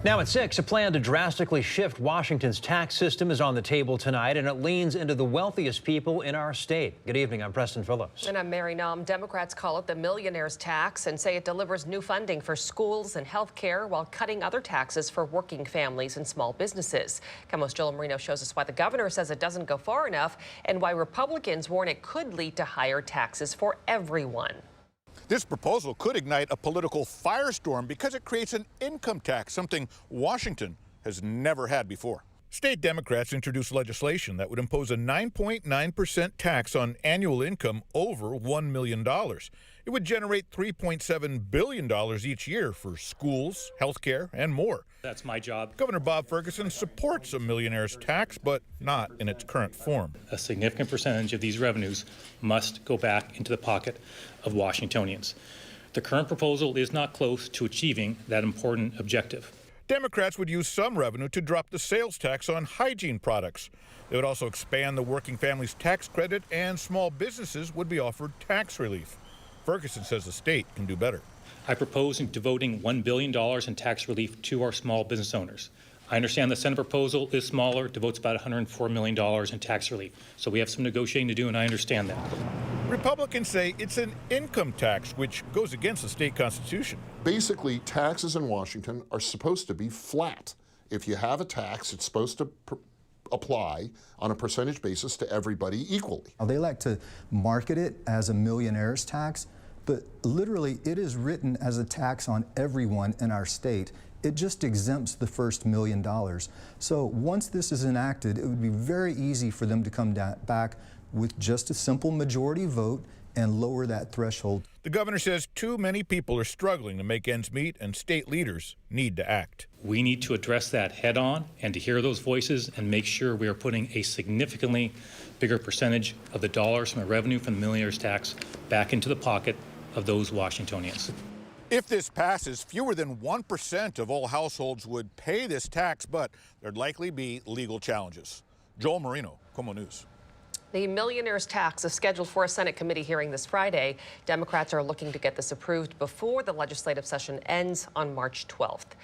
Now at 6, a plan to drastically shift Washington's tax system is on the table tonight, and it leans into the wealthiest people in our state. Good evening, I'm Preston Phillips. And I'm Mary Nom. Democrats call it the Millionaires tax and say it delivers new funding for schools and health care while cutting other taxes for working families and small businesses. KOMO's Joel Marino shows us why the governor says it doesn't go far enough and why Republicans warn it could lead to higher taxes for everyone. This proposal could ignite a political firestorm because it creates an income tax, something Washington has never had before. State Democrats introduced legislation that would impose a 9.9% tax on annual income over $1 million. It would generate $3.7 billion each year for schools, health care, and more. That's my job. Governor Bob Ferguson supports a millionaire's tax, but not in its current form. A significant percentage of these revenues must go back into the pocket of Washingtonians. The current proposal is not close to achieving that important objective. Democrats would use some revenue to drop the sales tax on hygiene products. They would also expand the working families tax credit, and small businesses would be offered tax relief. Ferguson says the state can do better. I propose devoting $1 billion in tax relief to our small business owners. I understand the Senate proposal is smaller, devotes about $104 million in tax relief. So we have some negotiating to do, and I understand that. Republicans say it's an income tax, which goes against the state constitution. Basically, taxes in Washington are supposed to be flat. If you have a tax, it's supposed to apply on a percentage basis to everybody equally. They like to market it as a millionaire's tax, but literally it is written as a tax on everyone in our state. It just exempts the first $1 million. So once this is enacted, it would be very easy for them to come back with just a simple majority vote and lower that threshold. The governor says too many people are struggling to make ends meet, and state leaders need to act. We need to address that head on and to hear those voices and make sure we are putting a significantly bigger percentage of the dollars from the revenue from the millionaire's tax back into the pocket of those Washingtonians. If this passes, fewer than 1% of all households would pay this tax, but there'd likely be legal challenges. Joel Marino, KOMO News. The Millionaires tax is scheduled for a Senate committee hearing this Friday. Democrats are looking to get this approved before the legislative session ends on March 12th.